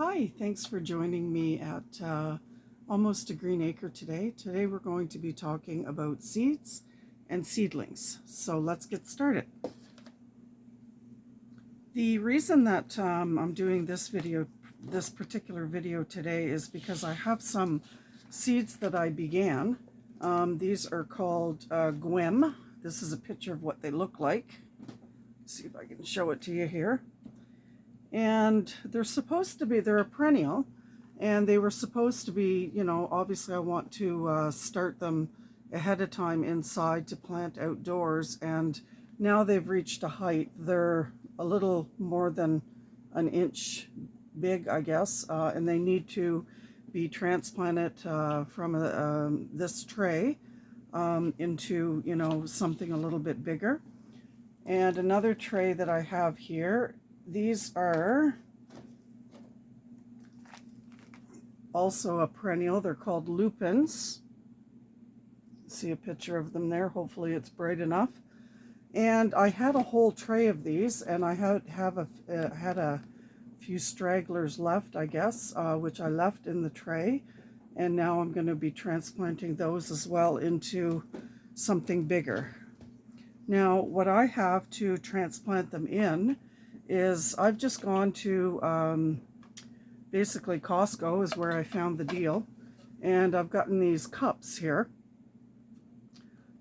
Hi, thanks for joining me at Almost a Green Acre today. Today we're going to be talking about seeds and seedlings. So let's get started. The reason that I'm doing this particular video today is because I have some seeds that I began. These are called geum. This is a picture of what they look like. See if I can show it to you here. And they're a perennial, and they were supposed to be, obviously I want to start them ahead of time inside to plant outdoors, and now they've reached a height. They're a little more than an inch big, I guess, and they need to be transplanted from this tray into, something a little bit bigger. And another tray that I have here, these are also a perennial. They're called lupins. See a picture of them there. Hopefully it's bright enough. And I had a whole tray of these, and I had a few stragglers left, I guess, which I left in the tray. And now I'm going to be transplanting those as well into something bigger. Now, what I have to transplant them in is I've just gone to basically Costco is where I found the deal, and I've gotten these cups here.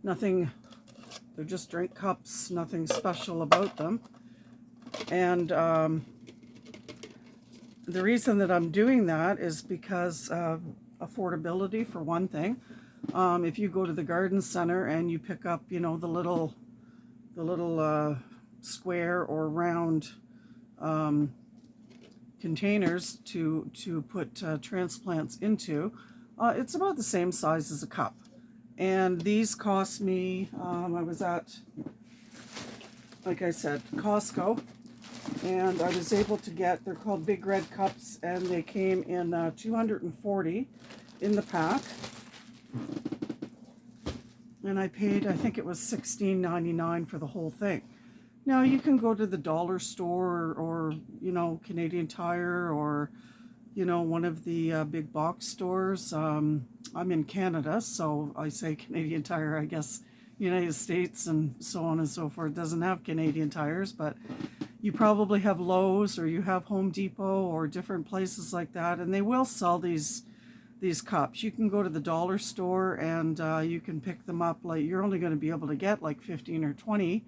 They're just drink cups, nothing special about them. And the reason that I'm doing that is because of affordability, for one thing. If you go to the garden center and you pick up, the little square or round containers to put transplants into, it's about the same size as a cup. And these cost me, I was at, like I said, Costco, and I was able to get, they're called Big Red Cups, and they came in 240 in the pack. And I paid, I think it was $16.99 for the whole thing. Now you can go to the dollar store or Canadian Tire or, one of the big box stores. I'm in Canada, so I say Canadian Tire, I guess United States and so on and so forth doesn't have Canadian Tires, but you probably have Lowe's or you have Home Depot or different places like that, and they will sell these cups. You can go to the dollar store and you can pick them up. Like, you're only going to be able to get like 15 or 20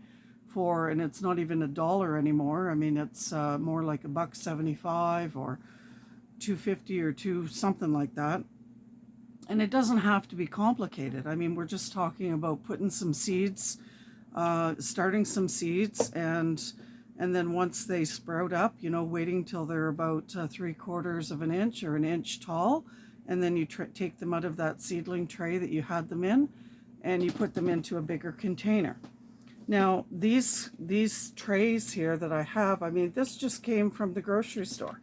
and it's not even $1 anymore. I mean, it's more like $1.75 or $2.50 or something like that. And it doesn't have to be complicated. I mean, we're just talking about putting some seeds, starting some seeds, and then once they sprout up, waiting till they're about 3/4 of an inch or an inch tall. And then you take them out of that seedling tray that you had them in, and you put them into a bigger container. Now, these trays here that I have, I mean, this just came from the grocery store.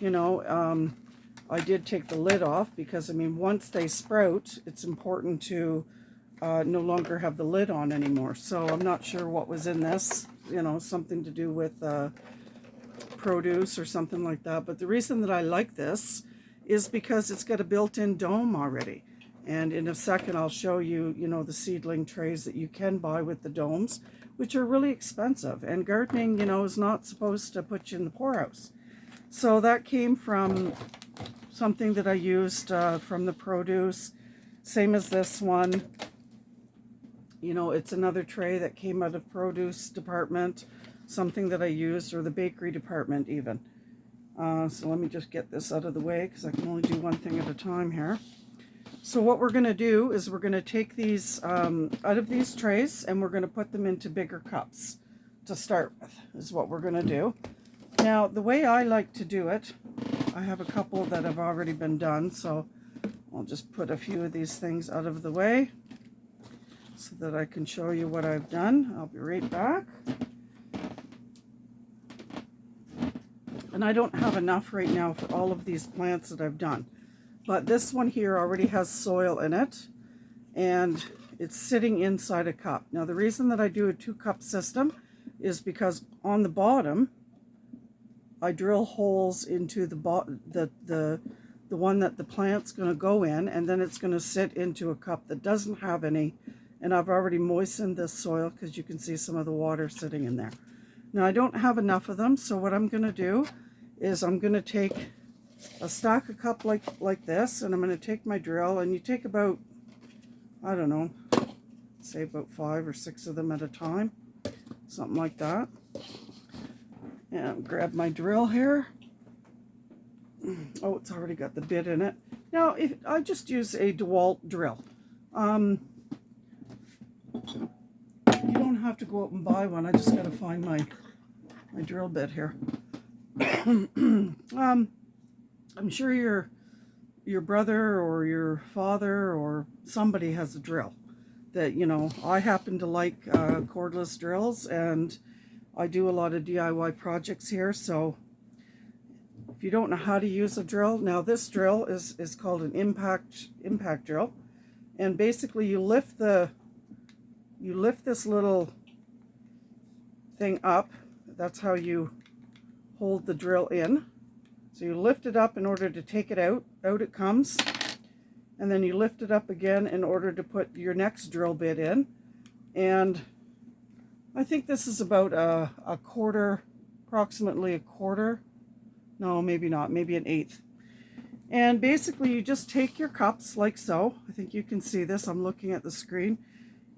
I did take the lid off because, I mean, once they sprout, it's important to no longer have the lid on anymore. So I'm not sure what was in this, something to do with produce or something like that. But the reason that I like this is because it's got a built-in dome already. And in a second, I'll show you, the seedling trays that you can buy with the domes, which are really expensive. And gardening, is not supposed to put you in the poorhouse. So that came from something that I used from the produce. Same as this one. It's another tray that came out of produce department, something that I used, or the bakery department even. So let me just get this out of the way because I can only do one thing at a time here. So what we're going to do is we're going to take these out of these trays, and we're going to put them into bigger cups to start with, is what we're going to do. Now, the way I like to do it, I have a couple that have already been done, so I'll just put a few of these things out of the way so that I can show you what I've done. I'll be right back. And I don't have enough right now for all of these plants that I've done. But this one here already has soil in it, and it's sitting inside a cup. Now, the reason that I do a 2-cup system is because on the bottom, I drill holes into the one that the plant's going to go in, and then it's going to sit into a cup that doesn't have any. And I've already moistened this soil because you can see some of the water sitting in there. Now I don't have enough of them, so what I'm going to do is I'm going to take a stack a cup like this, and I'm going to take my drill, and you take about, I don't know, say about 5 or 6 of them at a time, something like that. And grab my drill here. Oh, it's already got the bit in it. Now, if I just use a DeWalt drill, you don't have to go out and buy one. I just got to find my drill bit here. I'm sure your brother or your father or somebody has a drill that, you know. I happen to like cordless drills, and I do a lot of DIY projects here. So if you don't know how to use a drill, now this drill is called an impact drill, and basically you lift this little thing up. That's how you hold the drill in. So you lift it up in order to take it out. Out it comes. And then you lift it up again in order to put your next drill bit in. And I think this is about a quarter, approximately a quarter. No, maybe not, maybe an eighth. And basically you just take your cups like so. I think you can see this. I'm looking at the screen.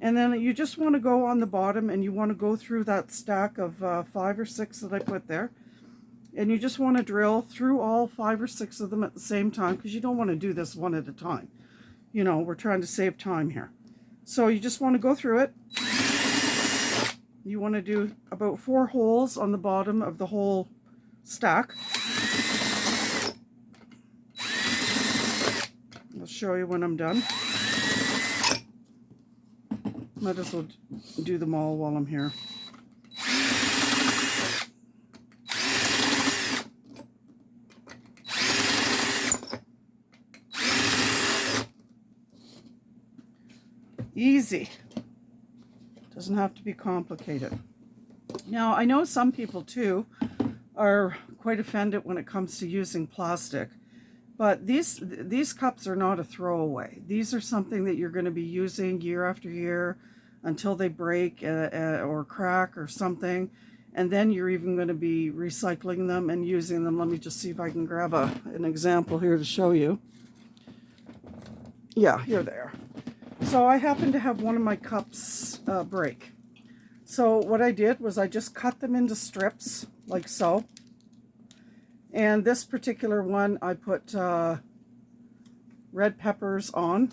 And then you just want to go on the bottom, and you want to go through that stack of 5 or 6 that I put there. And you just want to drill through all 5 or 6 of them at the same time, because you don't want to do this one at a time. You know, we're trying to save time here. So you just want to go through it. You want to do about 4 holes on the bottom of the whole stack. I'll show you when I'm done. Might as well do them all while I'm here. Easy. Doesn't have to be complicated. Now, I know some people too are quite offended when it comes to using plastic, but these cups are not a throwaway. These are something that you're going to be using year after year until they break or crack or something, and then you're even going to be recycling them and using them. Let me just see if I can grab an example here to show you. Yeah, here they are. So I happen to have one of my cups break. So what I did was I just cut them into strips like so. And this particular one I put red peppers on.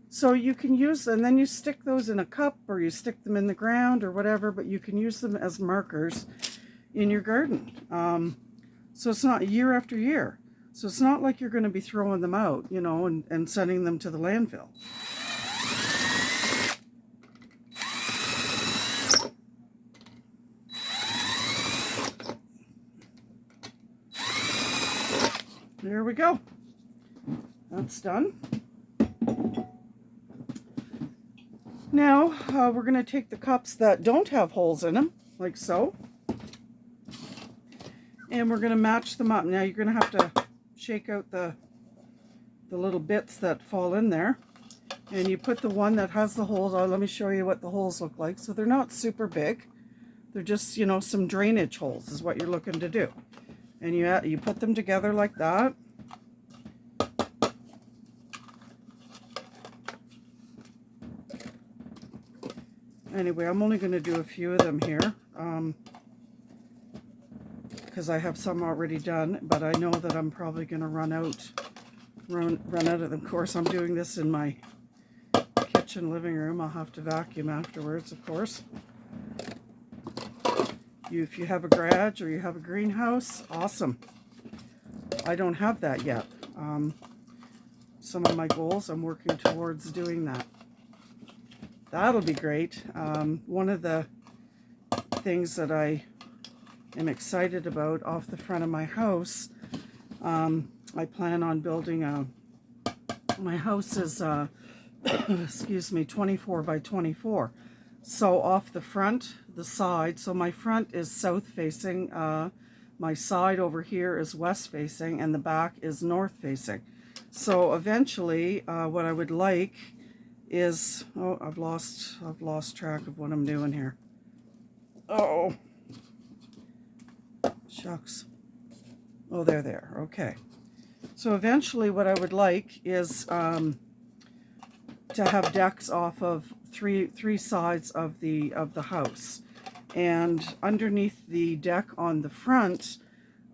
So you can use, and then you stick those in a cup, or you stick them in the ground or whatever, but you can use them as markers in your garden. So it's not year after year. So it's not like you're going to be throwing them out, you know, and sending them to the landfill. There we go. That's done. Now we're going to take the cups that don't have holes in them, like so, and we're going to match them up. Now you're going to have to shake out the little bits that fall in there, and you put the one that has the holes on. Let me show you what the holes look like. So they're not super big. They're just, you know, some drainage holes is what you're looking to do. And you put them together like that. Anyway, I'm only going to do a few of them here because I have some already done, but I know that I'm probably going to run out of them. Of course, I'm doing this in my kitchen living room. I'll have to vacuum afterwards, of course. If you have a garage or you have a greenhouse, awesome. I don't have that yet. Some of my goals, I'm working towards doing that. That'll be great. One of the things that I am excited about off the front of my house, I plan on building my house is, excuse me, 24 by 24. So off the front, the side, so my front is south facing. my side over here is west facing and the back is north facing. So eventually what I would like is, oh, I've lost track of what I'm doing here. Oh, shucks. Oh, there. Okay. So eventually what I would like is to have decks off of three sides of the house. And underneath the deck on the front,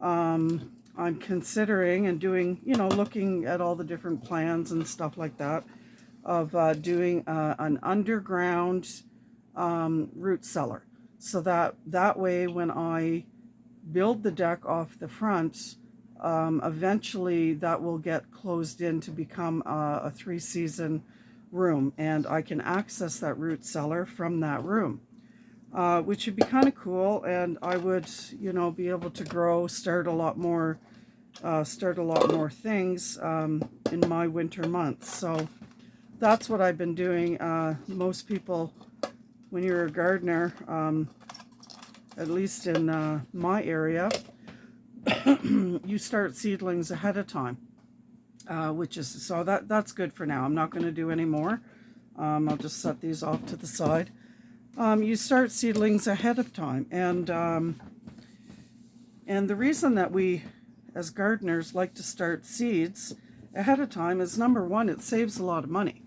I'm considering and doing, looking at all the different plans and stuff like that of doing an underground root cellar. So that way when I build the deck off the front, eventually that will get closed in to become a 3-season room, and I can access that root cellar from that room. Which would be kind of cool, and I would, be able to grow, start a lot more things in my winter months. So that's what I've been doing. Most people, when you're a gardener, at least in my area, you start seedlings ahead of time, which is, so that's good for now. I'm not going to do any more. I'll just set these off to the side. You start seedlings ahead of time, and the reason that we as gardeners like to start seeds ahead of time is, number one, it saves a lot of money.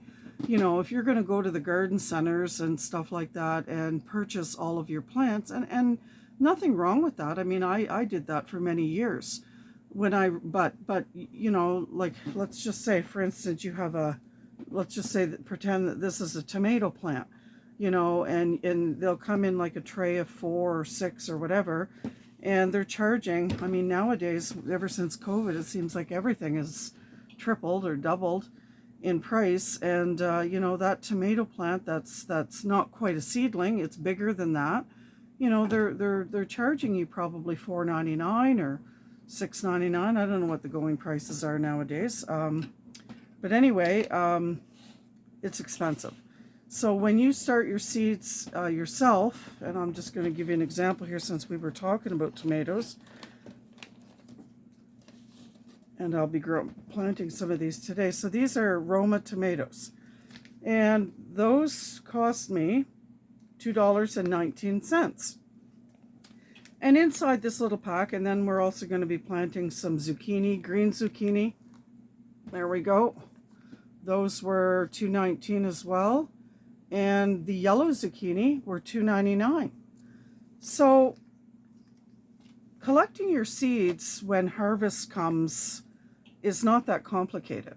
If you're going to go to the garden centers and stuff like that and purchase all of your plants, and nothing wrong with that. I mean, I did that for many years. But like, let's just say, for instance, you have pretend that this is a tomato plant. And they'll come in like a tray of 4 or 6 or whatever, and they're charging, I mean, nowadays, ever since COVID, it seems like everything is tripled or doubled in price. And that tomato plant that's not quite a seedling, it's bigger than that, they're charging you probably $4.99 or $6.99. I don't know what the going prices are nowadays, but anyway, it's expensive. So when you start your seeds yourself, and I'm just going to give you an example here since we were talking about tomatoes, and I'll be planting some of these today. So these are Roma tomatoes, and those cost me $2.19. And inside this little pack, and then we're also going to be planting some zucchini, green zucchini. There we go. Those were $2.19 as well. And the yellow zucchini were $2.99. So collecting your seeds when harvest comes is not that complicated.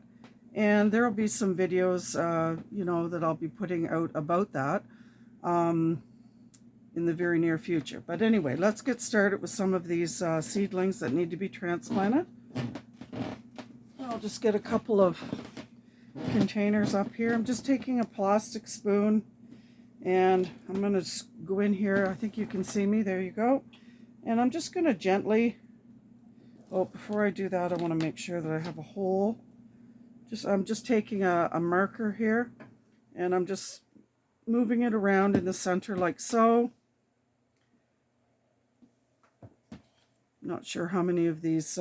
And there will be some videos, that I'll be putting out about that in the very near future. But anyway, let's get started with some of these seedlings that need to be transplanted. I'll just get a couple of containers up here. I'm just taking a plastic spoon, and I'm going to go in here. I think you can see me. There you go. And I'm just going to gently, before I do that, I want to make sure that I have a hole. I'm just taking a marker here, and I'm just moving it around in the center like so. Not sure how many of these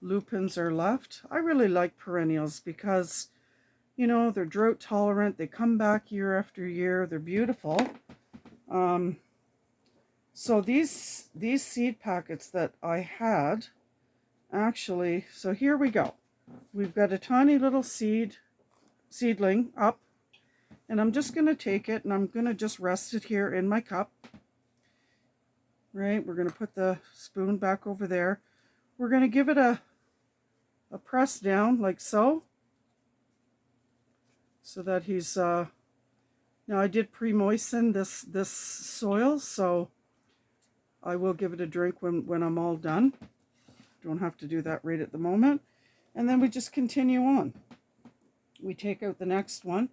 lupins are left. I really like perennials because, they're drought tolerant. They come back year after year. They're beautiful. So these seed packets that I had, actually, so here we go. We've got a tiny little seedling up, and I'm just going to take it and I'm going to just rest it here in my cup. Right, we're going to put the spoon back over there. We're going to give it a press down like so that he's now I did pre-moisten this soil, so I will give it a drink when I'm all done. Don't have to do that right at the moment. And then we just continue on. We take out the next one.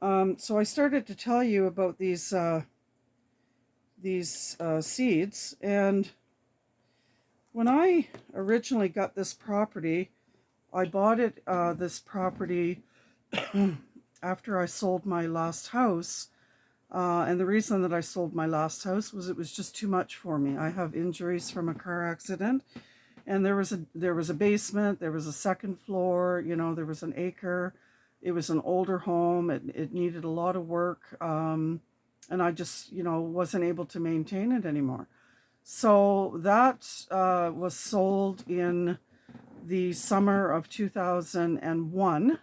So I started to tell you about these seeds, and when I originally got this property, I bought it, this property, after I sold my last house. And the reason that I sold my last house was it was just too much for me. I have injuries from a car accident, and there was a basement, there was a second floor, you know, there was an acre. It was an older home. It needed a lot of work, and I just, you know, wasn't able to maintain it anymore. So that was sold in the summer of 2001.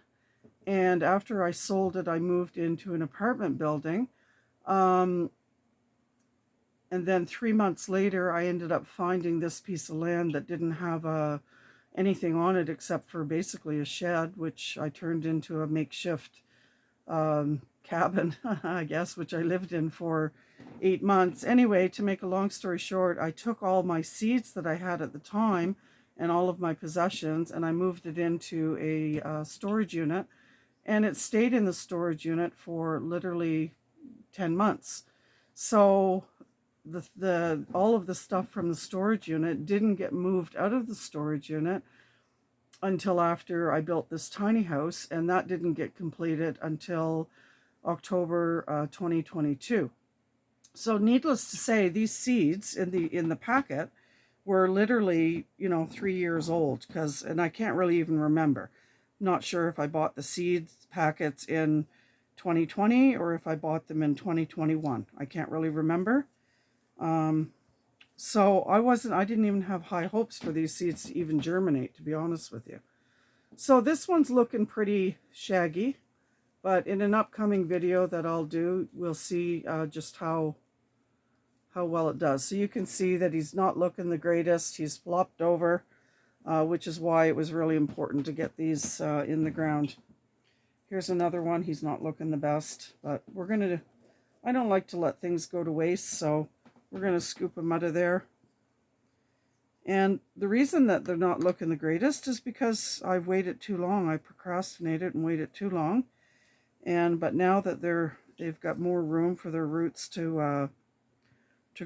And after I sold it, I moved into an apartment building. Um, and then 3 months later, I ended up finding this piece of land that didn't have anything on it except for basically a shed, which I turned into a makeshift cabin, I guess, which I lived in for 8 months. Anyway, to make a long story short, I took all my seeds that I had at the time and all of my possessions, and I moved it into a storage unit, and it stayed in the storage unit for literally 10 months. So the all of the stuff from the storage unit didn't get moved out of the storage unit until after I built this tiny house, and that didn't get completed until October 2022. So needless to say, these seeds in the packet were literally, you know, 3 years old, and I can't really even remember. Not sure if I bought the seeds packets in 2020 or if I bought them in 2021. I can't really remember. So I didn't even have high hopes for these seeds to even germinate, to be honest with you. So this one's looking pretty shaggy, but in an upcoming video that I'll do, we'll see just how well it does. So you can see that he's not looking the greatest. He's flopped over, which is why it was really important to get these in the ground. Here's another one. He's not looking the best, but I don't like to let things go to waste, so we're going to scoop them out of there. And the reason that they're not looking the greatest is because I've waited too long. I procrastinated and waited too long. But now that they've got more room for their roots to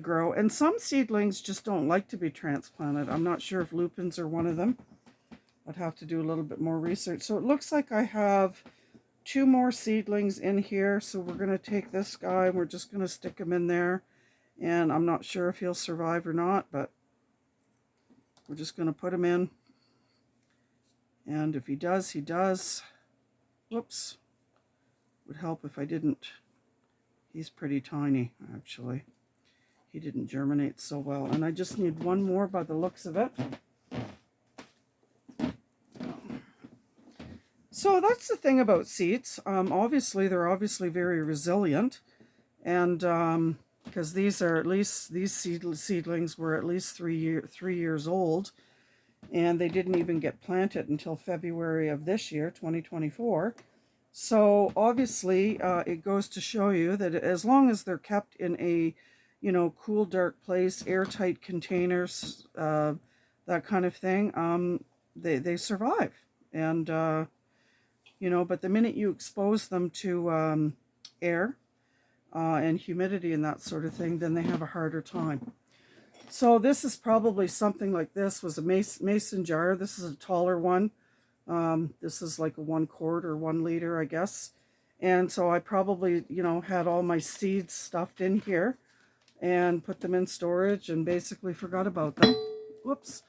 grow. And some seedlings just don't like to be transplanted. I'm not sure if lupins are one of them. I'd have to do a little bit more research. So it looks like I have 2 more seedlings in here. So we're going to take this guy and we're just going to stick him in there. And I'm not sure if he'll survive or not, but we're just going to put him in. And if he does, he does. Whoops. Would help if I didn't. He's pretty tiny, actually. He didn't germinate so well. And I just need one more by the looks of it. So that's the thing about seeds. Obviously, they're obviously very resilient. And because these seedlings were at least 3 years old. And they didn't even get planted until February of this year, 2024. So obviously, it goes to show you that as long as they're kept in a, you know, cool, dark place, airtight containers, that kind of thing, they survive. And, you know, but the minute you expose them to air and humidity and that sort of thing, then they have a harder time. So this is probably something like this was a mason jar. This is a taller one. This is like a 1 quart or 1 liter, I guess. And so I probably, you know, had all my seeds stuffed in here and put them in storage and basically forgot about them. Whoops.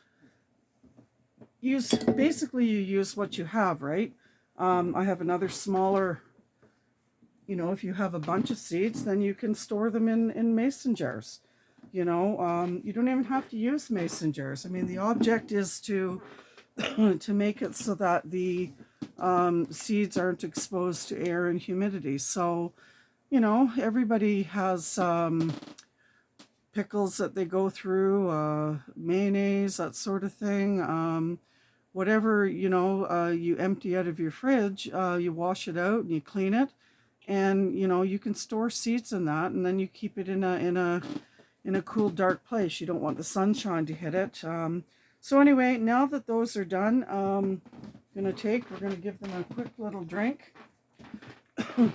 Basically you use what you have, right? I have another smaller, you know, if you have a bunch of seeds, then you can store them in mason jars. You know, you don't even have to use mason jars. I mean, the object is to make it so that the seeds aren't exposed to air and humidity. So, you know, everybody has pickles that they go through, mayonnaise, that sort of thing. Whatever, you know, you empty out of your fridge, you wash it out and you clean it. And, you know, you can store seeds in that, and then you keep it in a cool, dark place. You don't want the sunshine to hit it. So anyway, now that those are done, we're going to give them a quick little drink.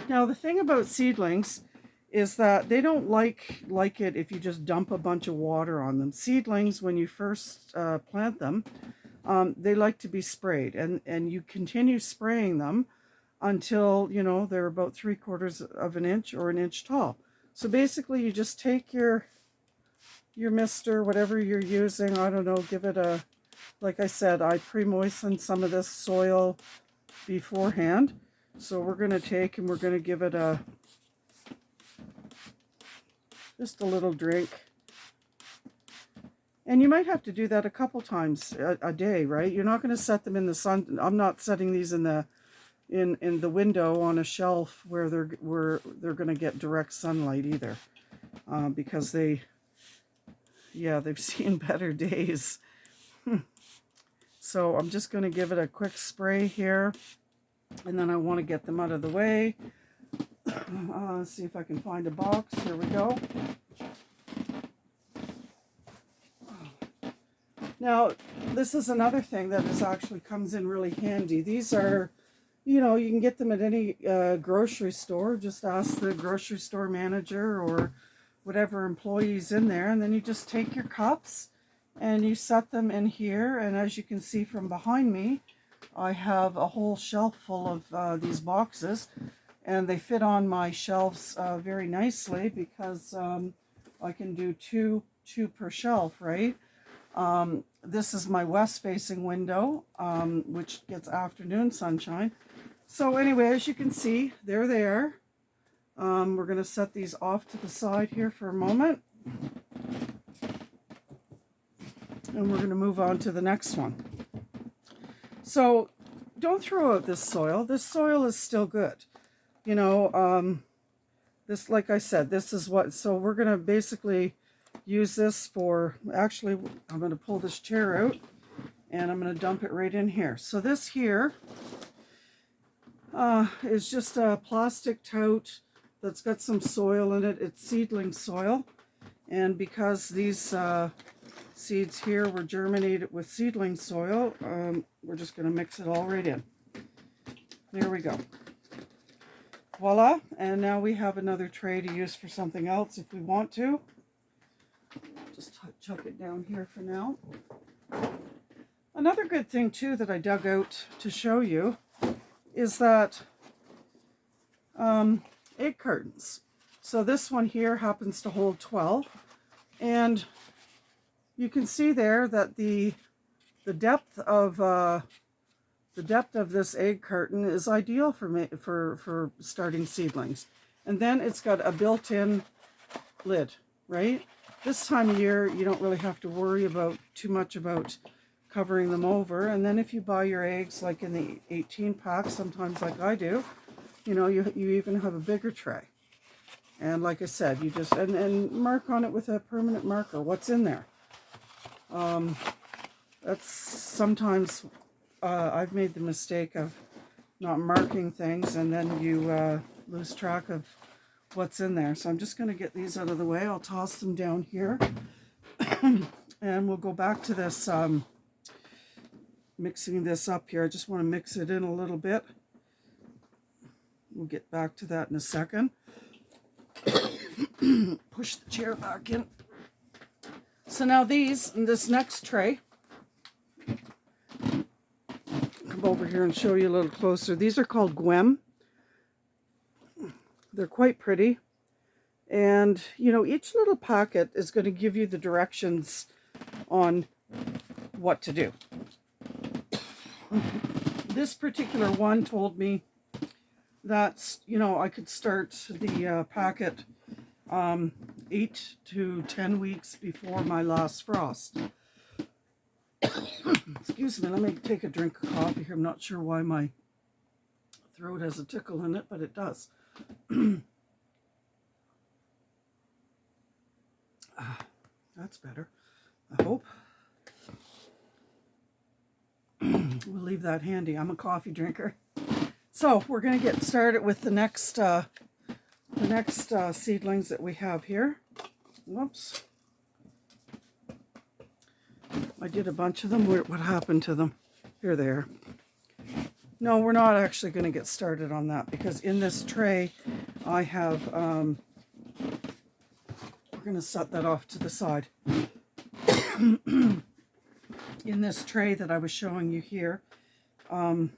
Now, the thing about seedlings is that they don't like it if you just dump a bunch of water on them. Seedlings, when you first plant them, they like to be sprayed, and you continue spraying them until, you know, they're about 3/4 of an inch or an inch tall. So basically you just take your mister, whatever you're using, I don't know, give it a, like I said, I pre-moistened some of this soil beforehand. So we're going to take and we're going to give it just a little drink. And you might have to do that a couple times a day, right? You're not going to set them in the sun. I'm not setting these in the window on a shelf where they're going to get direct sunlight either, because they've seen better days. So I'm just going to give it a quick spray here, and then I want to get them out of the way. See if I can find a box. Here we go. Now, this is another thing that actually comes in really handy. These are, you can get them at any grocery store. Just ask the grocery store manager or whatever employee's in there, and then you just take your cups and you set them in here. And as you can see from behind me, I have a whole shelf full of these boxes, and they fit on my shelves very nicely because I can do two per shelf, right? This is my west-facing window, which gets afternoon sunshine. So anyway, as you can see, they're there. We're going to set these off to the side here for a moment. And we're going to move on to the next one. So don't throw out this soil. This soil is still good. This, like I said, this is what, so we're going to basically use this for, actually, I'm going to pull this chair out and I'm going to dump it right in here. So this here is just a plastic tote that's got some soil in it. It's seedling soil. And because these seeds here were germinated with seedling soil, we're just going to mix it all right in. There we go. Voila. And now we have another tray to use for something else if we want to. Just chuck it down here for now. Another good thing too that I dug out to show you is that egg cartons. So this one here happens to hold 12, and you can see there that the depth of this egg carton is ideal for starting seedlings. And then it's got a built-in lid, right? This time of year, you don't really have to worry too much about covering them over. And then if you buy your eggs like in the 18 pack, sometimes like I do, you even have a bigger tray. And like I said, you just, and mark on it with a permanent marker what's in there. That's sometimes, I've made the mistake of not marking things, and then you lose track of what's in there. So I'm just going to get these out of the way. I'll toss them down here and we'll go back to this mixing this up here. I just want to mix it in a little bit. We'll get back to that in a second. Push the chair back in. So now in this next tray, come over here and show you a little closer. These are called geum. They're quite pretty. And, each little packet is going to give you the directions on what to do. This particular one told me that, I could start the packet 8 to 10 weeks before my last frost. Excuse me, let me take a drink of coffee here. I'm not sure why my throat has a tickle in it, but it does. That's better, I hope. We'll leave that handy. I'm a coffee drinker. So we're going to get started with the next seedlings that we have here. Whoops. I did a bunch of them. What happened to them? Here they are. No, we're not actually going to get started on that, because in this tray I have, we're going to set that off to the side. In this tray that I was showing you here, I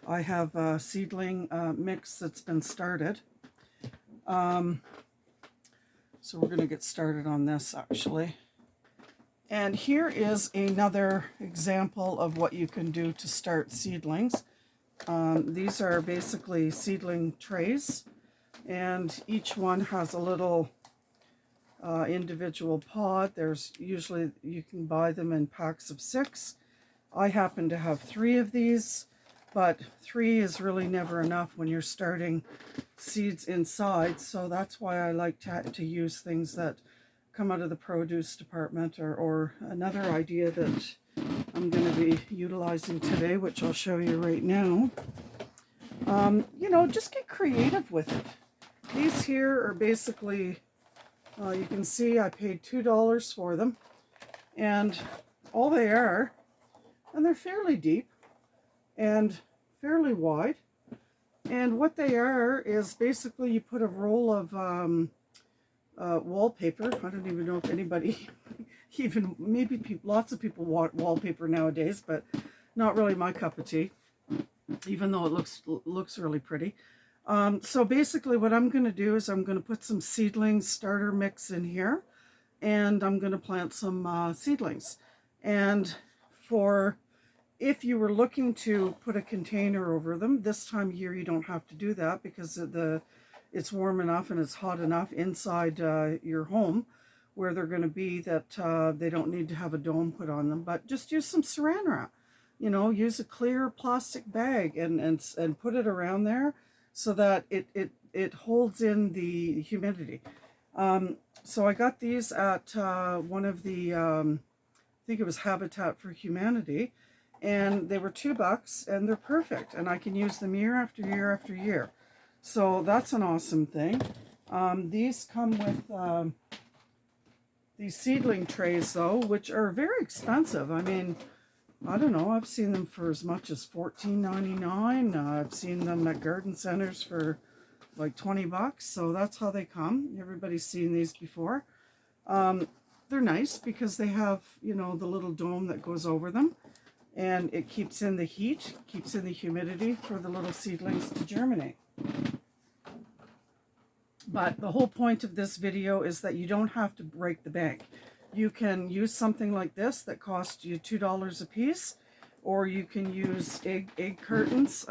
have a seedling mix that's been started. So we're going to get started on this actually. And here is another example of what you can do to start seedlings. These are basically seedling trays, and each one has a little individual pod. There's usually, you can buy them in packs of 6. I happen to have 3 of these, but 3 is really never enough when you're starting seeds inside. So that's why I like to use things that come out of the produce department, or another idea that I'm going to be utilizing today, which I'll show you right now. You know, just get creative with it. These here are basically, you can see I paid $2 for them, and all they are, and they're fairly deep and fairly wide. And what they are is basically you put a roll of wallpaper. I don't even know if anybody, even maybe people, lots of people want wallpaper nowadays, but not really my cup of tea, even though it looks really pretty. So basically what I'm going to do is I'm going to put some seedlings starter mix in here, and I'm going to plant some seedlings. And if you were looking to put a container over them, this time of year you don't have to do that, because it's warm enough and it's hot enough inside your home where they're going to be that they don't need to have a dome put on them. But just use some saran wrap. You know, use a clear plastic bag and put it around there so that it holds in the humidity. So I got these at one of the, I think it was Habitat for Humanity, and they were $2, and they're perfect, and I can use them year after year after year. So that's an awesome thing. These come with these seedling trays though, which are very expensive. I mean, I don't know, I've seen them for as much as $14.99. I've seen them at garden centers for like $20. So that's how they come. Everybody's seen these before. They're nice because they have, you know, the little dome that goes over them, and it keeps in the heat, keeps in the humidity for the little seedlings to germinate. But the whole point of this video is that you don't have to break the bank. You can use something like this that costs you $2 a piece, or you can use egg cartons.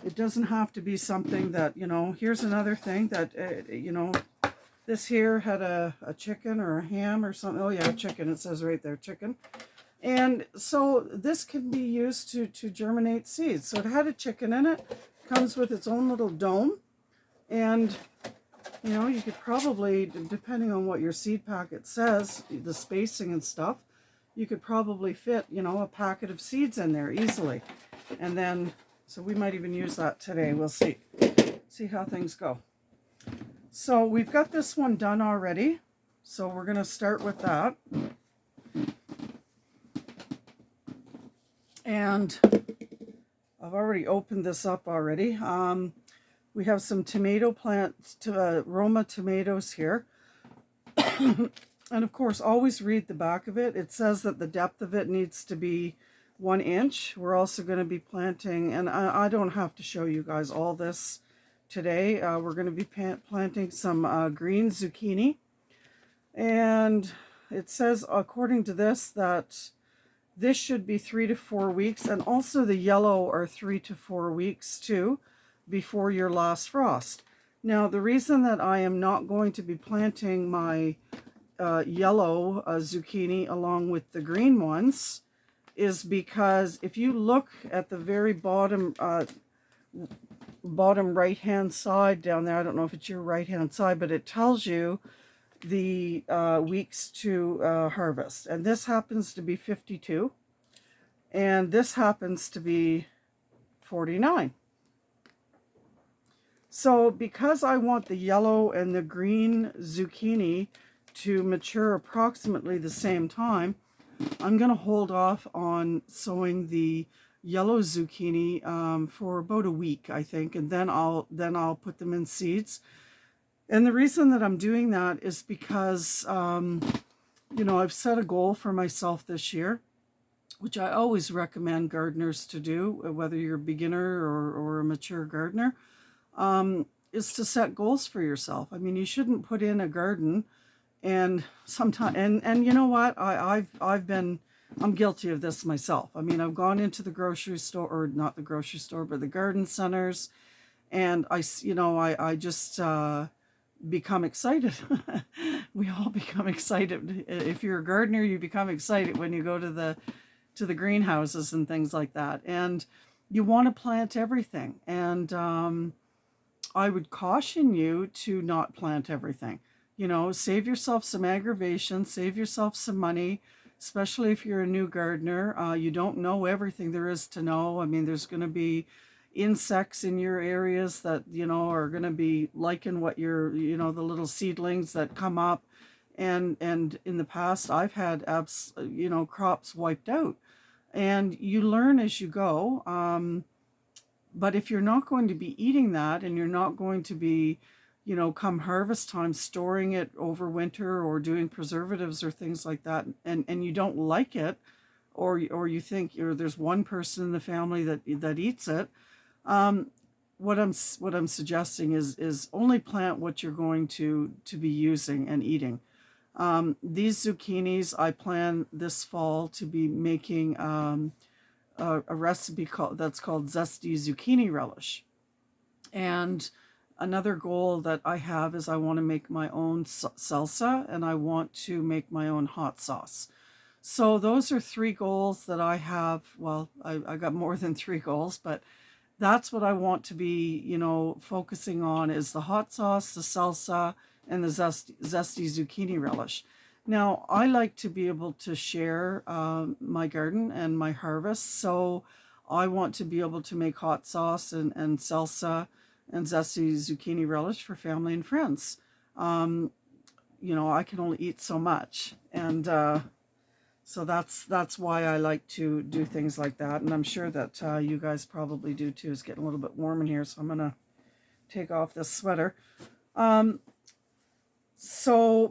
It doesn't have to be something that, you know, here's another thing that, you know, this here had a chicken or a ham or something. Oh yeah, chicken, it says right there, chicken. And so this can be used to germinate seeds. So it had a chicken in it, comes with its own little dome, and you know, you could probably, depending on what your seed packet says, the spacing and stuff, you could probably fit, you know, a packet of seeds in there easily. And then, so we might even use that today. We'll see how things go. So we've got this one done already. So we're going to start with that. And I've already opened this up already. We have some tomato plants, Roma tomatoes here. And of course, always read the back of it. It says that the depth of it needs to be 1 inch. We're also going to be planting, and I don't have to show you guys all this today. We're going to be planting some green zucchini. And it says, according to this, that this should be 3 to 4 weeks. And also the yellow are 3 to 4 weeks too, before your last frost. Now, the reason that I am not going to be planting my yellow zucchini along with the green ones is because if you look at the very bottom right hand side down there, I don't know if it's your right hand side, but it tells you the weeks to harvest, and this happens to be 52, and this happens to be 49. So because I want the yellow and the green zucchini to mature approximately the same time, I'm going to hold off on sowing the yellow zucchini for about a week, I think, and then I'll put them in seeds. And the reason that I'm doing that is because you know, I've set a goal for myself this year, which I always recommend gardeners to do, whether you're a beginner or a mature gardener. is to set goals for yourself. I mean, you shouldn't put in a garden and sometimes, and you know what? I'm guilty of this myself. I mean, I've gone into the grocery store, or not the grocery store, but the garden centers, and I just become excited. We all become excited. If you're a gardener, you become excited when you go to the greenhouses and things like that. And you want to plant everything. And I would caution you to not plant everything. You know, save yourself some aggravation, save yourself some money, especially if you're a new gardener. You don't know everything there is to know. I mean, there's going to be insects in your areas that, you know, are going to be liking what you're, you know, the little seedlings that come up. And in the past, I've had, crops wiped out. And you learn as you go. But if you're not going to be eating that, and you're not going to be, you know, come harvest time, storing it over winter or doing preservatives or things like that, and you don't like it, or you think there's one person in the family that eats it, what I'm suggesting is only plant what you're going to be using and eating. These zucchinis, I plan this fall to be making a recipe that's called zesty zucchini relish. And another goal that I have is I want to make my own salsa, and I want to make my own hot sauce. So those are 3 goals that I have. Well, I got more than 3 goals, but that's what I want to be, you know, focusing on, is the hot sauce, the salsa, and the zesty zucchini relish. Now, I like to be able to share my garden and my harvest, so I want to be able to make hot sauce and salsa and zesty zucchini relish for family and friends. You know, I can only eat so much, and so that's why I like to do things like that. And I'm sure that you guys probably do too. It's getting a little bit warm in here, so I'm gonna take off this sweater. So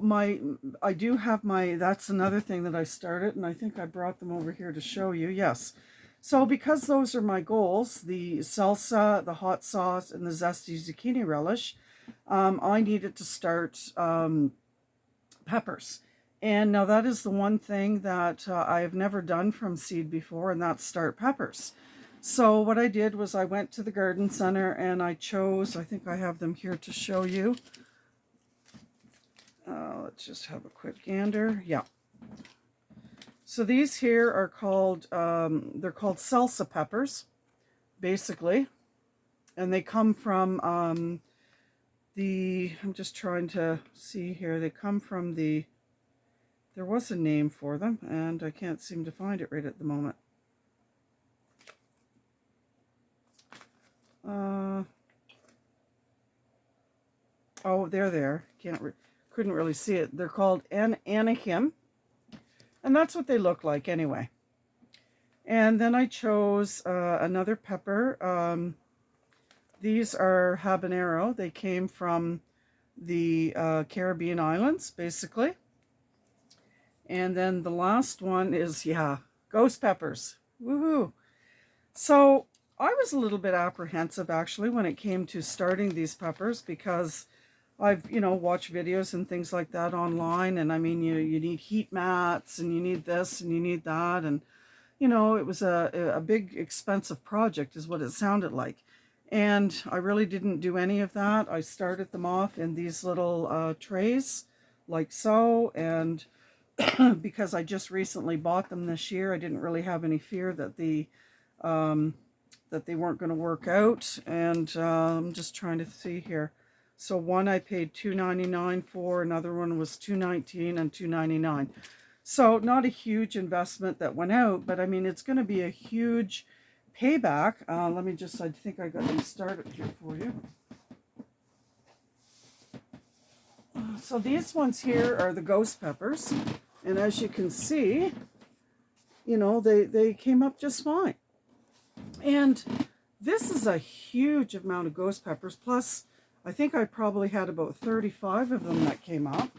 I do have that's another thing that I started, and I think I brought them over here to show you. Yes. So because those are my goals, the salsa, the hot sauce, and the zesty zucchini relish, I needed to start peppers. And now that is the one thing that I have never done from seed before, and that's start peppers. So what I did was I went to the garden center and I chose, I think I have them here to show you. Let's just have a quick gander. Yeah. So these here are called, they're called salsa peppers, basically. And they come from I'm just trying to see here. They come from there was a name for them, and I can't seem to find it right at the moment. Oh, they're there. Couldn't really see it. They're called Anakim, and that's what they look like anyway. And then I chose another pepper. These are habanero. They came from the Caribbean islands, basically. And then the last one is, ghost peppers. Woohoo! So I was a little bit apprehensive, actually, when it came to starting these peppers, because I've, watched videos and things like that online, and I mean, you need heat mats, and you need this, and you need that, and, it was a big, expensive project, is what it sounded like. And I really didn't do any of that. I started them off in these little trays, like so, and because I just recently bought them this year, I didn't really have any fear that they weren't going to work out. And I'm just trying to see here. So one I paid $2.99 for, another one was $2.19 and $2.99. So not a huge investment that went out, but I mean, it's going to be a huge payback. I think I got them started here for you. So these ones here are the ghost peppers. And as you can see, they came up just fine. And this is a huge amount of ghost peppers. Plus, I think I probably had about 35 of them that came up.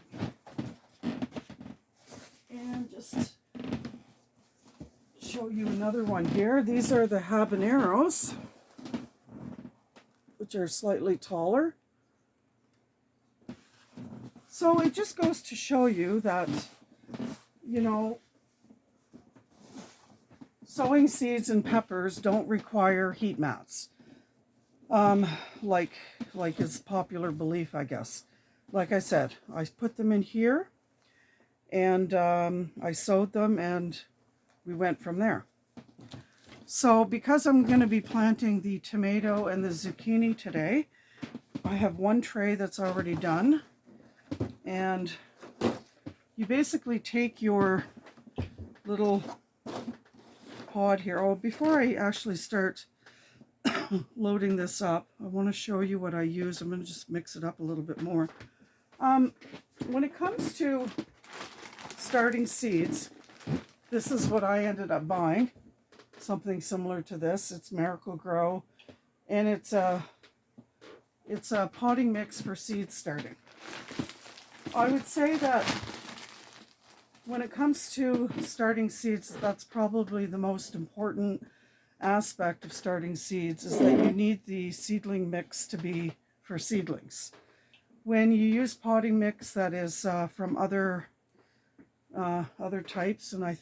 And just show you another one here. These are the habaneros, which are slightly taller. So it just goes to show you that, you know, sowing seeds and peppers don't require heat mats. Like is popular belief, I guess. Like I said, I put them in here, and I sowed them, and we went from there. So because I'm going to be planting the tomato and the zucchini today, I have one tray that's already done, and you basically take your little pod here. Oh, before I actually start loading this up, I want to show you what I use. I'm going to just mix it up a little bit more. When it comes to starting seeds, this is what I ended up buying. Something similar to this. It's Miracle Grow, and it's a potting mix for seed starting. I would say that when it comes to starting seeds, that's probably the most important aspect of starting seeds, is that you need the seedling mix to be for seedlings. When you use potting mix that is from other types, and I'm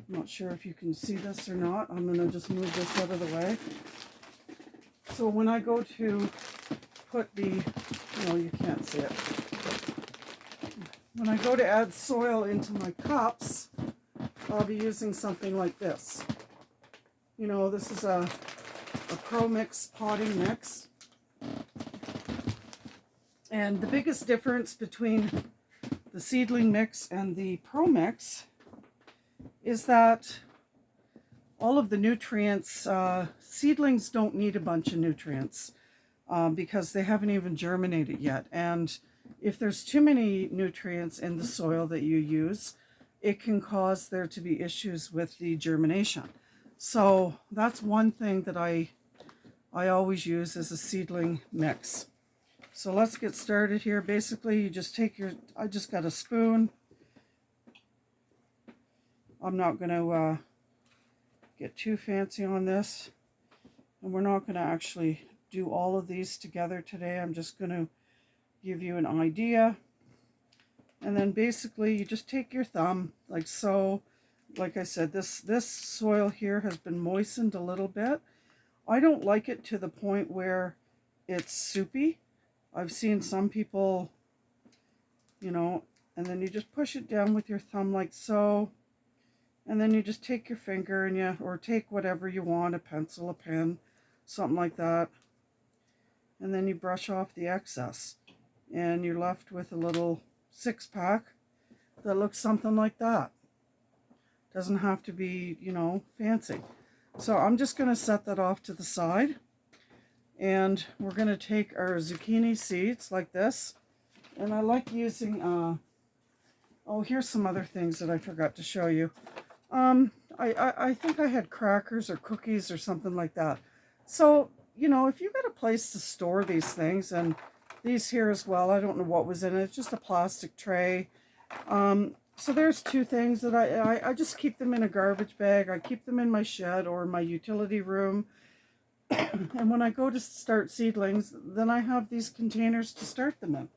not sure if you can see this or not. I'm going to just move this out of the way. So when I go to put the, no, you can't see it. When I go to add soil into my cups, I'll be using something like this. You know, this is a Pro Mix potting mix. And the biggest difference between the seedling mix and the Pro Mix is that all of the nutrients, seedlings don't need a bunch of nutrients because they haven't even germinated yet. And if there's too many nutrients in the soil that you use, it can cause there to be issues with the germination. So that's one thing that I always use as a seedling mix. So let's get started here. Basically, you just take your, I just got a spoon. I'm not going to get too fancy on this. And we're not going to actually do all of these together today. I'm just going to give you an idea. And then basically you just take your thumb like so. Like I said, this soil here has been moistened a little bit. I don't like it to the point where it's soupy. I've seen some people, you know, and then you just push it down with your thumb like so. And then you just take your finger and you, or take whatever you want, a pencil, a pen, something like that. And then you brush off the excess. And you're left with a little 6-pack that looks something like that. Doesn't have to be, you know, fancy. So I'm just going to set that off to the side. And we're going to take our zucchini seeds like this. And I like using, oh, here's some other things that I forgot to show you. I think I had crackers or cookies or something like that. So, you know, if you've got a place to store these things, and these here as well, I don't know what was in it. It's just a plastic tray. So there's two things that I just keep them in a garbage bag. I keep them in my shed or my utility room. And when I go to start seedlings, then I have these containers to start them in.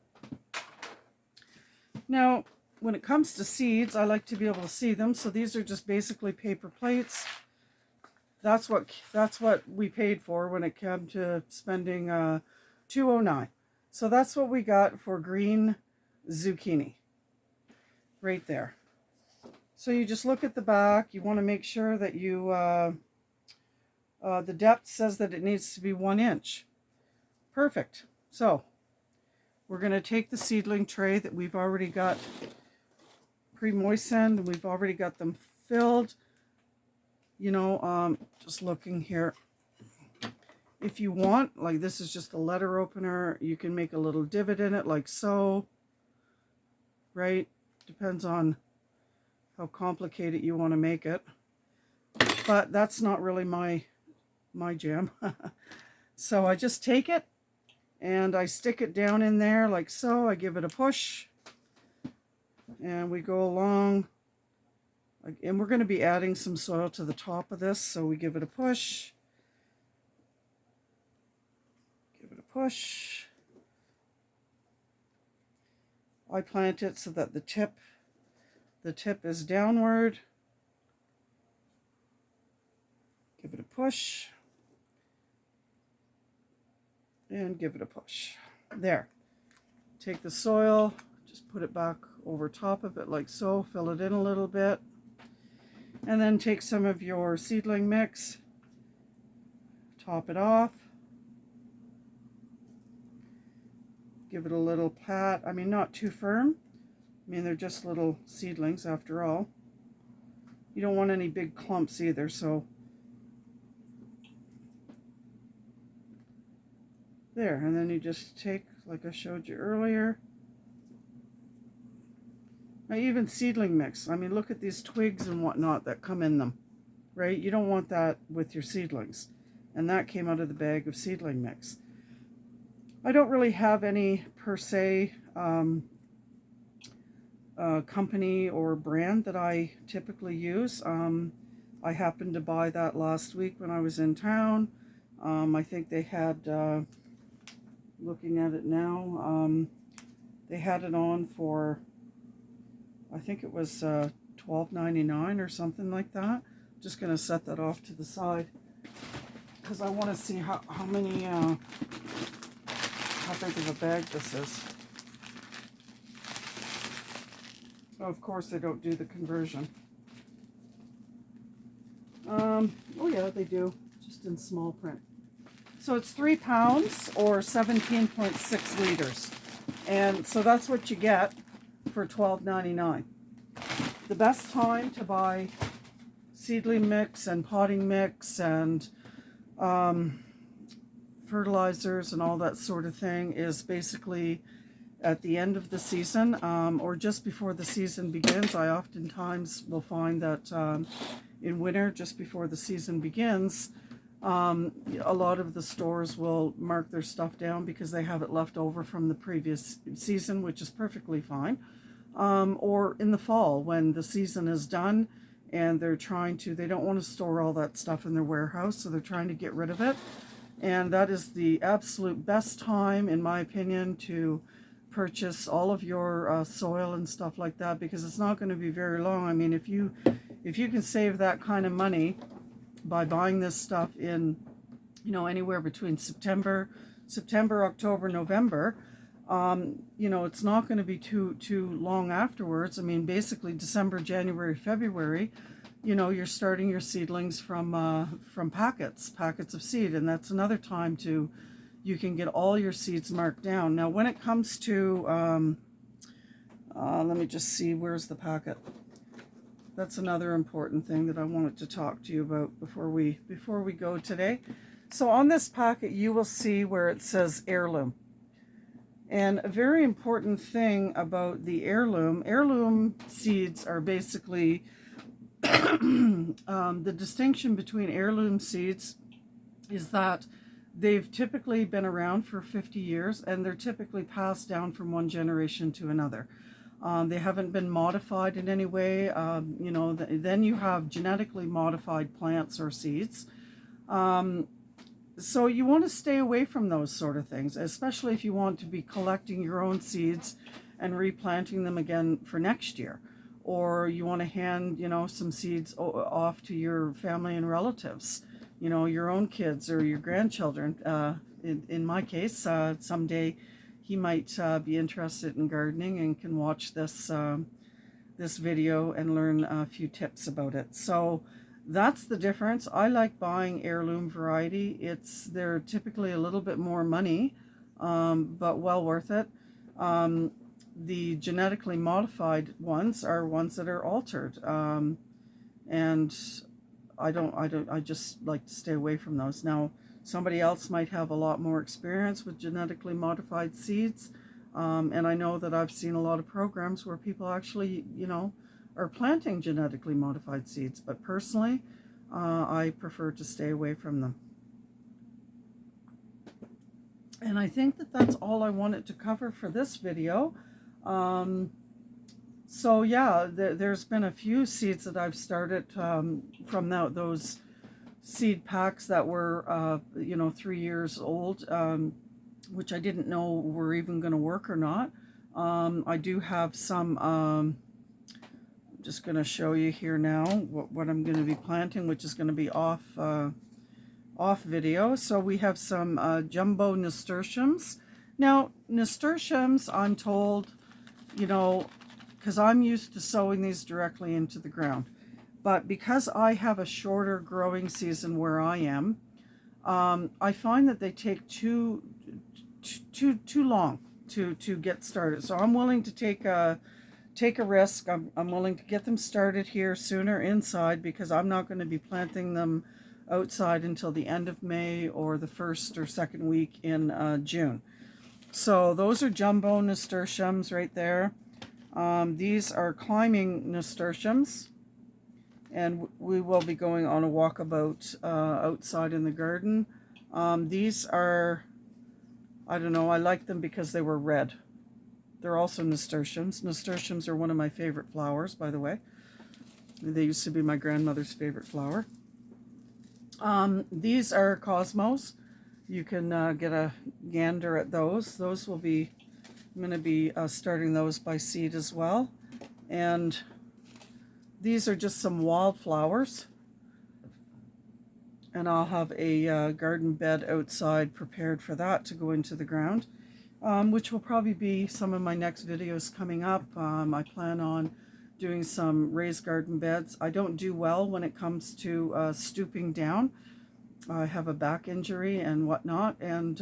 Now, when it comes to seeds, I like to be able to see them. So these are just basically paper plates. That's what we paid for when it came to spending $2.09. So that's what we got for green zucchini. Right there. So you just look at the back. You want to make sure that you the depth says that it needs to be 1 inch. Perfect. So we're going to take the seedling tray that we've already got pre-moistened, and we've already got them filled. You know, just looking here. If you want, like this is just a letter opener, you can make a little divot in it like so. Right? Depends on how complicated you want to make it. But that's not really my jam. So I just take it and I stick it down in there like so. I give it a push. And we go along. And we're going to be adding some soil to the top of this, so we give it a push. Give it a push. I plant it so that the tip is downward. Give it a push. And give it a push. There. Take the soil, just put it back over top of it like so, fill it in a little bit. And then take some of your seedling mix, top it off. Give it a little pat. I mean, not too firm. I mean, they're just little seedlings after all. You don't want any big clumps either, so there. And then you just take, like I showed you earlier. Now, even seedling mix. I mean, look at these twigs and whatnot that come in them, right? You don't want that with your seedlings. And that came out of the bag of seedling mix. I don't really have any per se company or brand that I typically use. I happened to buy that last week when I was in town. I think they had, looking at it now, they had it on for, I think it was $12.99 or something like that. Just going to set that off to the side because I want to see how many, how big of a bag this is. Oh, of course they don't do the conversion. Oh yeah, they do, just in small print. So it's 3 pounds or 17.6 liters. And so that's what you get for $12.99. The best time to buy seedling mix and potting mix and fertilizers and all that sort of thing is basically at the end of the season, or just before the season begins. I oftentimes will find that in winter, just before the season begins, a lot of the stores will mark their stuff down because they have it left over from the previous season, which is perfectly fine. Or in the fall when the season is done and they don't want to store all that stuff in their warehouse, so they're trying to get rid of it. And that is the absolute best time, in my opinion, to purchase all of your soil and stuff like that, because it's not going to be very long. I mean, if you can save that kind of money by buying this stuff in, anywhere between September, October, November, it's not going to be too long afterwards. I mean, basically December, January, February, you're starting your seedlings from packets of seed, and that's another time you can get all your seeds marked down. Now, when it comes to, let me just see, where's the packet? That's another important thing that I wanted to talk to you about before we go today. So on this packet, you will see where it says Heirloom. And a very important thing about the heirloom seeds are basically, the distinction between heirloom seeds is that they've typically been around for 50 years and they're typically passed down from one generation to another. They haven't been modified in any way. Then you have genetically modified plants or seeds. So you want to stay away from those sort of things, especially if you want to be collecting your own seeds and replanting them again for next year. Or you want to hand, some seeds off to your family and relatives, your own kids or your grandchildren. In my case, someday he might be interested in gardening and can watch this video and learn a few tips about it. So that's the difference. I like buying heirloom variety. They're typically a little bit more money, but well worth it. The genetically modified ones are ones that are altered, and I just like to stay away from those. Now, somebody else might have a lot more experience with genetically modified seeds, and I know that I've seen a lot of programs where people actually, are planting genetically modified seeds, but personally, I prefer to stay away from them. And I think that's all I wanted to cover for this video. So yeah, there's been a few seeds that I've started from those seed packs that were 3 years old, which I didn't know were even going to work or not. I do have some, I'm just going to show you here now what I'm going to be planting, which is going to be off video. So we have some jumbo nasturtiums. Now, nasturtiums, I'm told, you know, because I'm used to sowing these directly into the ground. But because I have a shorter growing season where I am, I find that they take too long to get started. So I'm willing to take a risk. I'm willing to get them started here sooner inside, because I'm not going to be planting them outside until the end of May or the first or second week in June. So those are jumbo nasturtiums right there. These are climbing nasturtiums, and we will be going on a walkabout outside in the garden. These are, I don't know, I like them because they were red. They're also nasturtiums. Nasturtiums are one of my favorite flowers, by the way. They used to be my grandmother's favorite flower. These are cosmos. You can get a gander at those. Those will be, I'm going to be starting those by seed as well. And these are just some wildflowers. And I'll have a garden bed outside prepared for that to go into the ground, which will probably be some of my next videos coming up. I plan on doing some raised garden beds. I don't do well when it comes to stooping down. I have a back injury and whatnot, and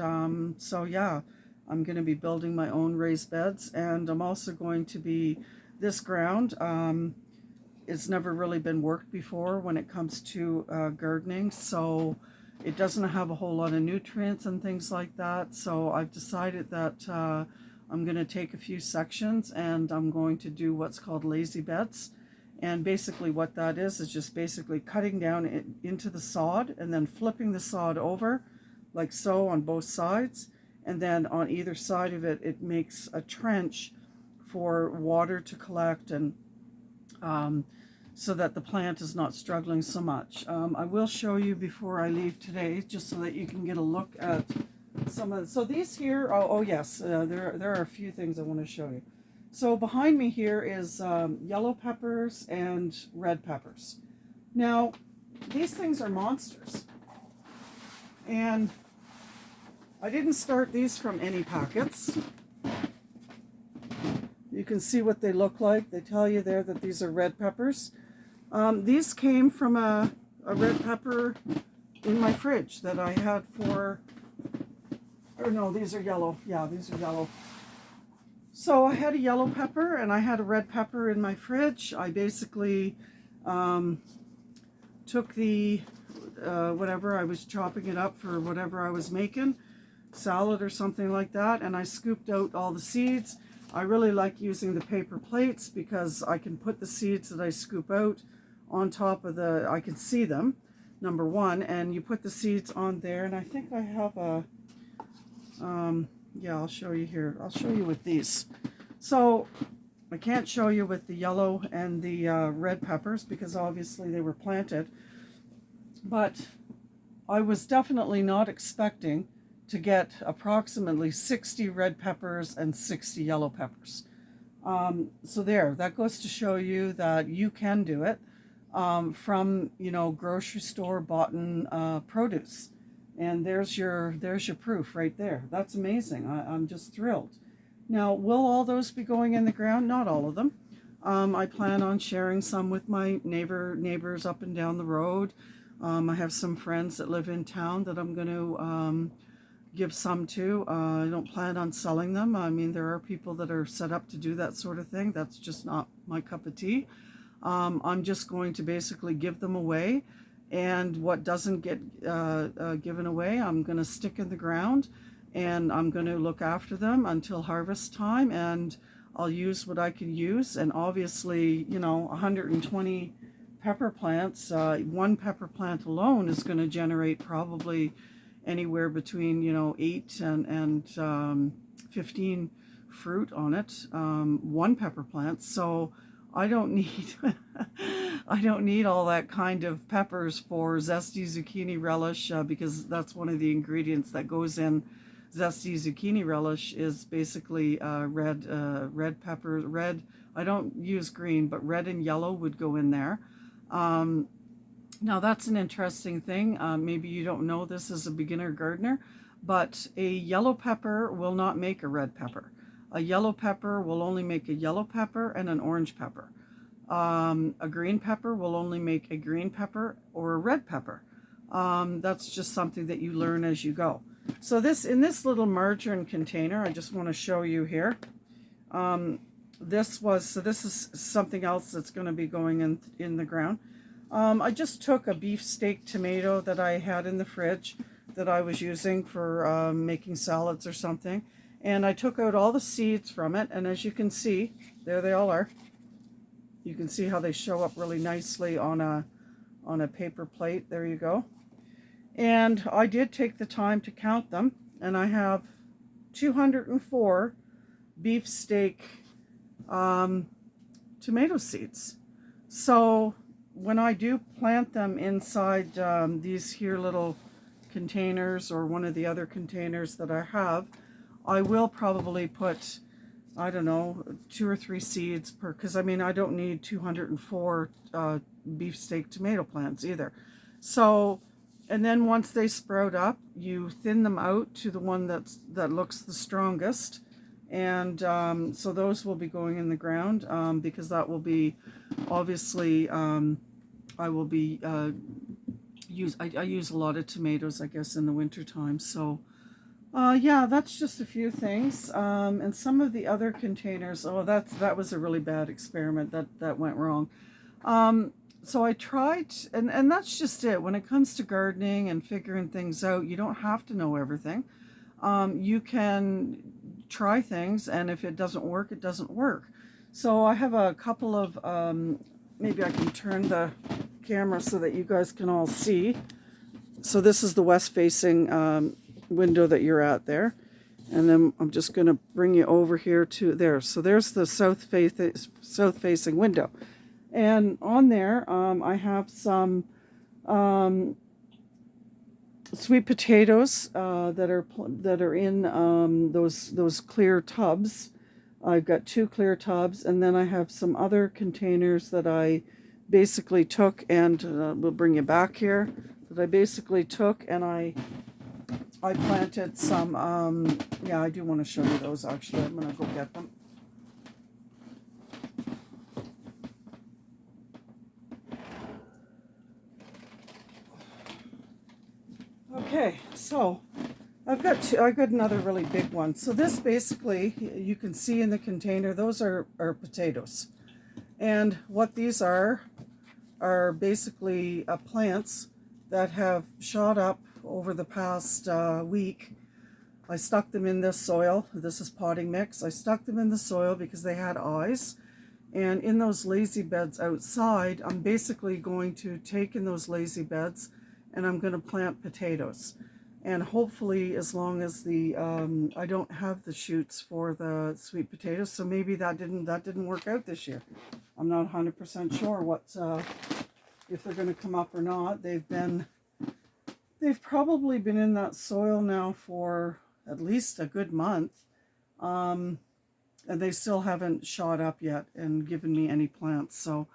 so yeah, I'm going to be building my own raised beds, and I'm also going to be, this ground, it's never really been worked before when it comes to gardening, so it doesn't have a whole lot of nutrients and things like that. So I've decided that I'm going to take a few sections and I'm going to do what's called lazy beds. And basically what that is just basically cutting down into the sod and then flipping the sod over like so on both sides. And then on either side of it, it makes a trench for water to collect, and so that the plant is not struggling so much. I will show you before I leave today, just so that you can get a look at some of, so these here, oh yes, there are a few things I want to show you. So behind me here is yellow peppers and red peppers. Now, these things are monsters. And I didn't start these from any packets. You can see what they look like. They tell you there that these are red peppers. These came from a red pepper in my fridge that I had for, or no, these are yellow. Yeah, these are yellow. So I had a yellow pepper and I had a red pepper in my fridge. I basically took the, whatever, I was chopping it up for whatever I was making, salad or something like that, and I scooped out all the seeds. I really like using the paper plates because I can put the seeds that I scoop out on top of the, I can see them, number one, and you put the seeds on there, and I think I have a, yeah, I'll show you here. I'll show you with these. So I can't show you with the yellow and the red peppers because obviously they were planted, but I was definitely not expecting to get approximately 60 red peppers and 60 yellow peppers. So there, that goes to show you that you can do it from, you know, grocery store bought produce. And there's your proof right there. That's amazing. I'm just thrilled. Now, will all those be going in the ground? Not all of them. I plan on sharing some with my neighbors up and down the road. I have some friends that live in town that I'm going to give some to. I don't plan on selling them. I mean, there are people that are set up to do that sort of thing. That's just not my cup of tea. I'm just going to basically give them away, and what doesn't get given away, I'm going to stick in the ground, and I'm going to look after them until harvest time, and I'll use what I can use. And obviously, you know, 120 pepper plants, one pepper plant alone is going to generate probably anywhere between, you know, 8 and 15 fruit on it, one pepper plant. So I don't need I don't need all that kind of peppers for zesty zucchini relish, because that's one of the ingredients that goes in zesty zucchini relish is basically red pepper, red. I don't use green, but red and yellow would go in there. Um, Now that's an interesting thing. Maybe you don't know this as a beginner gardener, but a yellow pepper will not make a red pepper. A yellow pepper will only make a yellow pepper and an orange pepper. A green pepper will only make a green pepper or a red pepper. That's just something that you learn as you go. So in this little margarine container, I just want to show you here. This is something else that's going to be going in the ground. I just took a beefsteak tomato that I had in the fridge that I was using for making salads or something, and I took out all the seeds from it, and as you can see, there they all are. You can see how they show up really nicely on a paper plate. There you go. And I did take the time to count them, and I have 204 beefsteak tomato seeds. So when I do plant them inside these here little containers or one of the other containers that I have, I will probably put, I don't know, 2 or 3 seeds per, because I mean I don't need 204 beefsteak tomato plants either. So, and then once they sprout up, you thin them out to the one that looks the strongest, and so those will be going in the ground because that will be obviously I will be I use a lot of tomatoes, I guess, in the winter time. So yeah, that's just a few things. And some of the other containers, that was a really bad experiment that went wrong. So I tried, and that's just it. When it comes to gardening and figuring things out, you don't have to know everything. You can try things, and if it doesn't work, it doesn't work. So I have a couple of, maybe I can turn the camera so that you guys can all see. So this is the west facing window that you're at there. And then I'm just going to bring you over here to there. So there's the south facing window. And on there, I have some sweet potatoes that are in those clear tubs. I've got 2 clear tubs, and then I have some other containers that I basically took, and we'll bring you back here. That I basically took, and I planted some. Yeah, I do want to show you those. Actually, I'm gonna go get them. Okay, so I got another really big one. So this basically, you can see in the container, those are potatoes. And what these are basically plants that have shot up over the past week. I stuck them in this soil. This is potting mix. I stuck them in the soil because they had eyes. And in those lazy beds outside, I'm basically going to take in those lazy beds and I'm going to plant potatoes. And hopefully, as long as I don't have the shoots for the sweet potatoes, so maybe that didn't work out this year. I'm not 100% sure what if they're going to come up or not. They've probably been in that soil now for at least a good month, and they still haven't shot up yet and given me any plants. So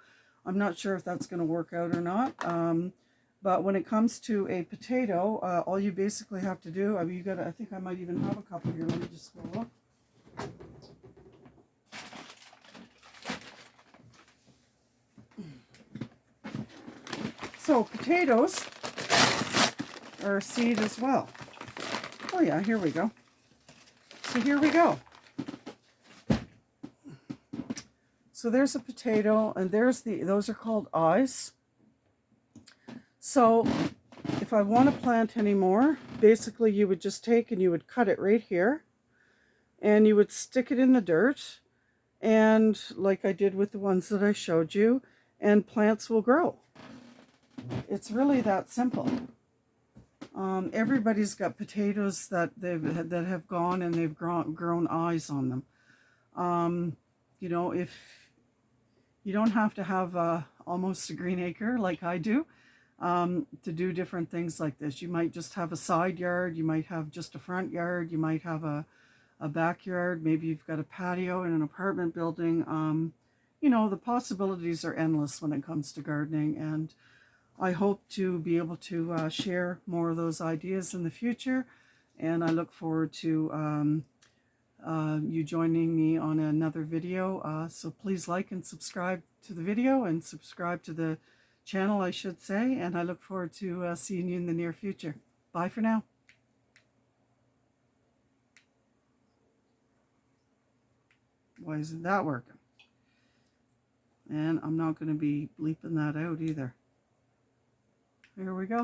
I'm not sure if that's going to work out or not. But when it comes to a potato, all you basically have to do, I mean, I think I might even have a couple here. Let me just go look. So potatoes are a seed as well. Oh yeah, here we go. So here we go. So there's a potato, and those are called eyes. So if I want to plant any more, basically you would just take and you would cut it right here, and you would stick it in the dirt, and like I did with the ones that I showed you, and plants will grow. It's really that simple. Everybody's got potatoes that have gone and they've grown eyes on them. You know, if you don't have to have almost a green acre like I do, to do different things like this. You might just have a side yard, you might have just a front yard, you might have a backyard, maybe you've got a patio in an apartment building. You know, the possibilities are endless when it comes to gardening, and I hope to be able to share more of those ideas in the future, and I look forward to you joining me on another video. So please like and subscribe to the video, and subscribe to the channel, I should say, and I look forward to seeing you in the near future. Bye for now. Why isn't that working? And I'm not going to be bleeping that out either. Here we go.